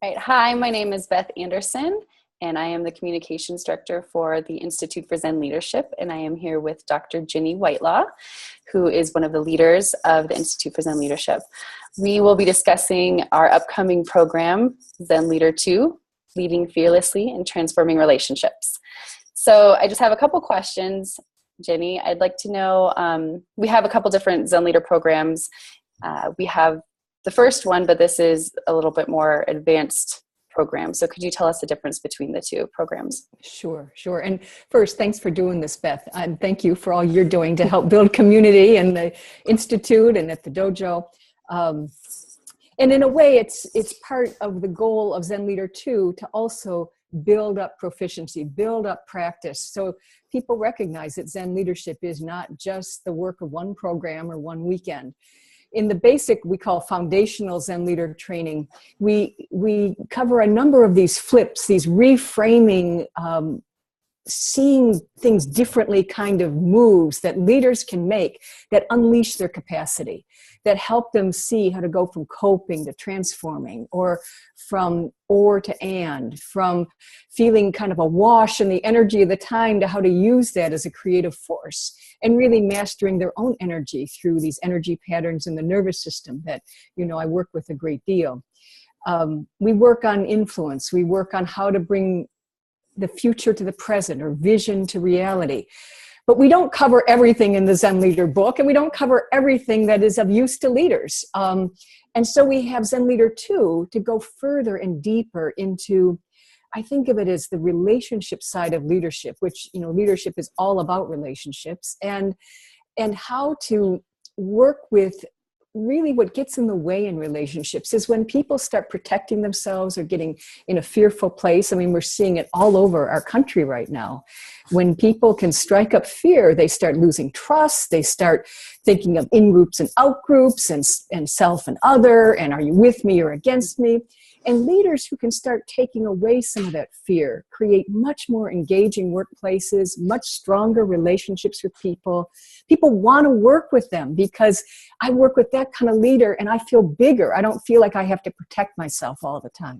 Right. Hi, my name is Beth Anderson, and I am the Communications Director for the Institute for Zen Leadership, and I am here with Dr. Ginny Whitelaw, who is one of the leaders of the Institute for Zen Leadership. We will be discussing our upcoming program, Zen Leader 2, Leading Fearlessly and Transforming Relationships. So I just have a couple questions, Ginny. I'd like to know, we have a couple different Zen Leader programs. We have the first one, but this is a little bit more advanced program. So could you tell us the difference between the two programs? Sure. And first, thanks for doing this, Beth. And thank you for all you're doing to help build community in the Institute and at the dojo. And in a way, it's part of the goal of Zen Leader 2 to also build up proficiency, build up practice. So people recognize that Zen leadership is not just the work of one program or one weekend. In the basic, we call foundational Zen leader training, we cover a number of these flips, these reframing, seeing things differently kind of moves that leaders can make that unleash their capacity, that help them see how to go from coping to transforming, or from or to and, from feeling kind of awash in the energy of the time to how to use that as a creative force, and really mastering their own energy through these energy patterns in the nervous system that, I work with a great deal. We work on influence. We work on how to bring the future to the present, or vision to reality. But we don't cover everything in the Zen Leader book, and we don't cover everything that is of use to leaders. And so we have Zen Leader 2 to go further and deeper into, I think of it as the relationship side of leadership, which, leadership is all about relationships, and how to work with really what gets in the way in relationships is when people start protecting themselves or getting in a fearful place. I mean, we're seeing it all over our country right now. When people can strike up fear, they start losing trust. They start thinking of in-groups and out-groups, and self and other, and are you with me or against me? And leaders who can start taking away some of that fear create much more engaging workplaces, much stronger relationships with people. People want to work with them because I work with that kind of leader and I feel bigger. I don't feel like I have to protect myself all the time.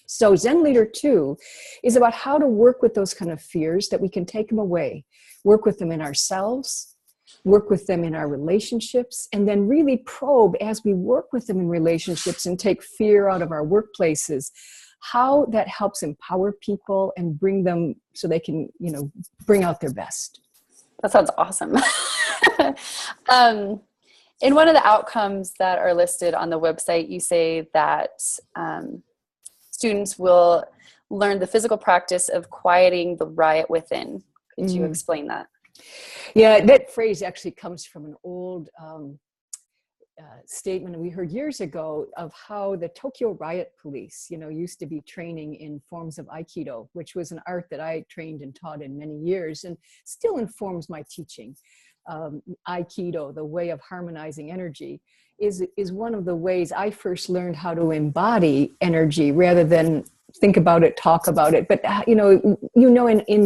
So Zen Leader 2 is about how to work with those kind of fears, that we can take them away, work with them in ourselves, work with them in our relationships, and then really probe as we work with them in relationships and take fear out of our workplaces, how that helps empower people and bring them so they can, bring out their best. That sounds awesome. In one of the outcomes that are listed on the website, you say that students will learn the physical practice of quieting the riot within. Could you explain that? Yeah, that phrase actually comes from an old statement we heard years ago of how the Tokyo Riot Police, used to be training in forms of Aikido, which was an art that I trained and taught in many years and still informs my teaching. Aikido, the way of harmonizing energy, is one of the ways I first learned how to embody energy rather than think about it, talk about it. But, in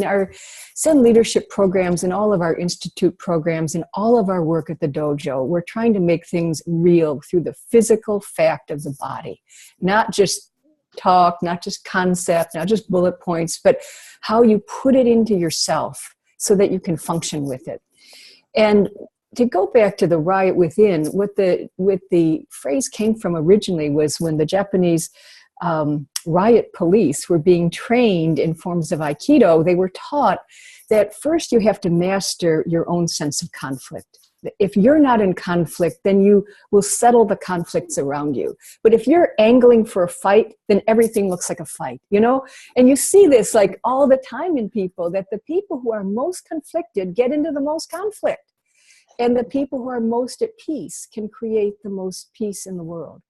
our Zen leadership programs and all of our institute programs and all of our work at the dojo, we're trying to make things real through the physical fact of the body, not just talk, not just concept, not just bullet points, but how you put it into yourself so that you can function with it. And to go back to the riot within, what the phrase came from originally was when the Japanese riot police were being trained in forms of Aikido, they were taught that first you have to master your own sense of conflict. If you're not in conflict, then you will settle the conflicts around you. But if you're angling for a fight, then everything looks like a fight, And you see this like all the time in people, that the people who are most conflicted get into the most conflict. And the people who are most at peace can create the most peace in the world.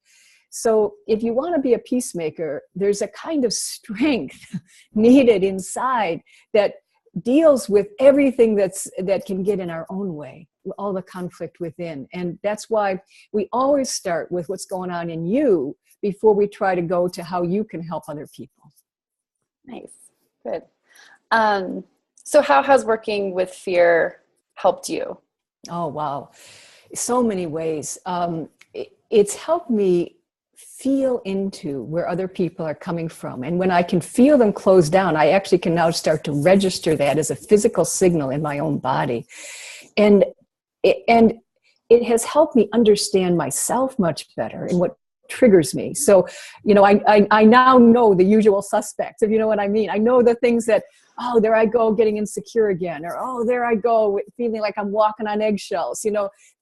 So if you want to be a peacemaker, there's a kind of strength needed inside that deals with everything that can get in our own way, all the conflict within. And that's why we always start with what's going on in you before we try to go to how you can help other people. Nice. Good. So how has working with fear helped you? Oh, wow. So many ways. It's helped me feel into where other people are coming from. And when I can feel them close down, I actually can now start to register that as a physical signal in my own body. And it has helped me understand myself much better and what triggers me. So, I now know the usual suspects, if you know what I mean. I know the things that, oh, there I go getting insecure again, or, oh, there I go feeling like I'm walking on eggshells,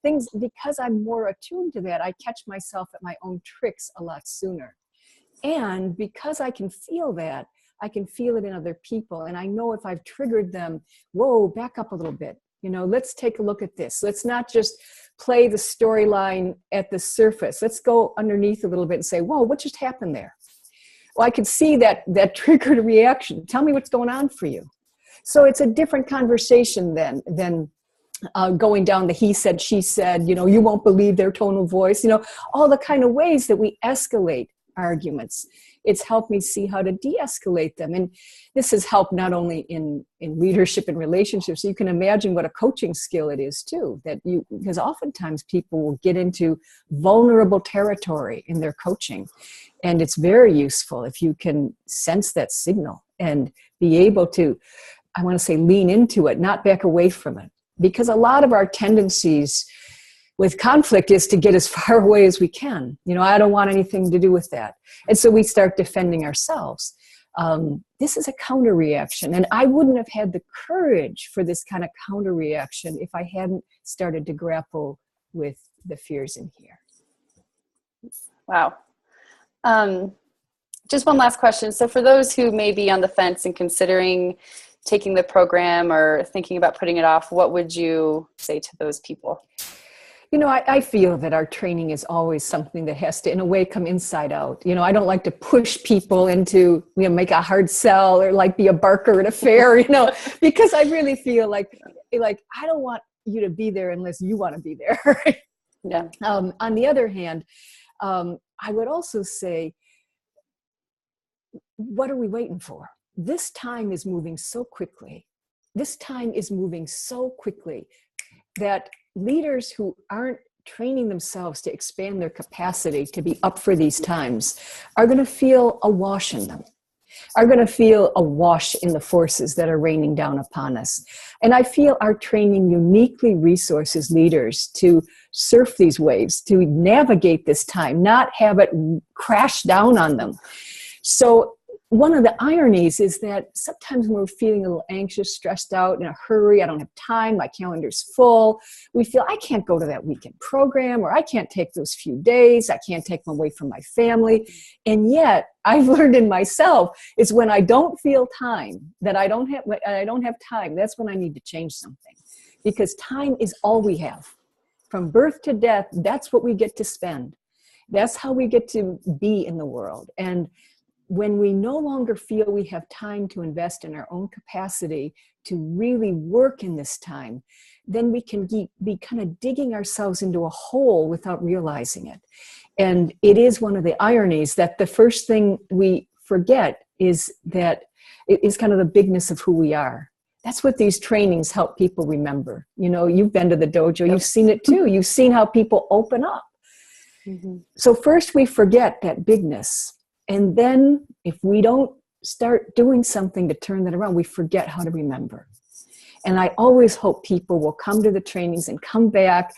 things. Because I'm more attuned to that, I catch myself at my own tricks a lot sooner. And because I can feel that, I can feel it in other people. And I know if I've triggered them, whoa, back up a little bit. Let's take a look at this. Let's not just play the storyline at the surface. Let's go underneath a little bit and say, whoa, what just happened there? Well, I could see that triggered a reaction. Tell me what's going on for you. So it's a different conversation than going down the he said, she said, you won't believe their tone of voice, all the kind of ways that we escalate arguments. It's helped me see how to de-escalate them. And this has helped not only in leadership and relationships. You can imagine what a coaching skill it is too, because oftentimes people will get into vulnerable territory in their coaching. And it's very useful if you can sense that signal and be able to, I want to say, lean into it, not back away from it. Because a lot of our tendencies with conflict is to get as far away as we can. I don't want anything to do with that. And so we start defending ourselves. This is a counter reaction. And I wouldn't have had the courage for this kind of counter reaction if I hadn't started to grapple with the fears in here. Wow. Just one last question. So for those who may be on the fence and considering taking the program or thinking about putting it off, what would you say to those people? I feel that our training is always something that has to, in a way, come inside out. I don't like to push people into, make a hard sell or like be a barker at a fair, because I really feel like I don't want you to be there unless you want to be there. Yeah. On the other hand, I would also say, what are we waiting for? This time is moving so quickly. This time is moving so quickly that leaders who aren't training themselves to expand their capacity to be up for these times are going to feel awash in them, are going to feel awash in the forces that are raining down upon us. And I feel our training uniquely resources leaders to surf these waves, to navigate this time, not have it crash down on them. So one of the ironies is that sometimes when we're feeling a little anxious, stressed out, in a hurry, I don't have time, my calendar's full, we feel I can't go to that weekend program, or I can't take those few days, I can't take them away from my family. And yet, I've learned in myself, it's when I don't feel time, that I don't have time, that's when I need to change something. Because time is all we have. From birth to death, that's what we get to spend. That's how we get to be in the world. And when we no longer feel we have time to invest in our own capacity to really work in this time, then we can be kind of digging ourselves into a hole without realizing it. And it is one of the ironies that the first thing we forget is that it is kind of the bigness of who we are. That's what these trainings help people remember. You've been to the dojo, you've seen it too. You've seen how people open up. Mm-hmm. So first we forget that bigness. And then if we don't start doing something to turn that around, we forget how to remember. And I always hope people will come to the trainings and come back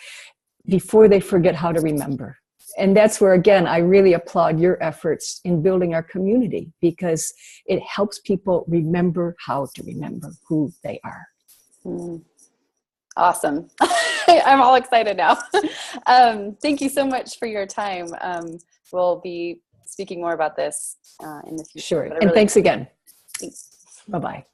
before they forget how to remember. And that's where, again, I really applaud your efforts in building our community, because it helps people remember how to remember who they are. Awesome. I'm all excited now. Thank you so much for your time. We'll be speaking more about this in the future. Sure. And thanks again. Thanks. Bye-bye.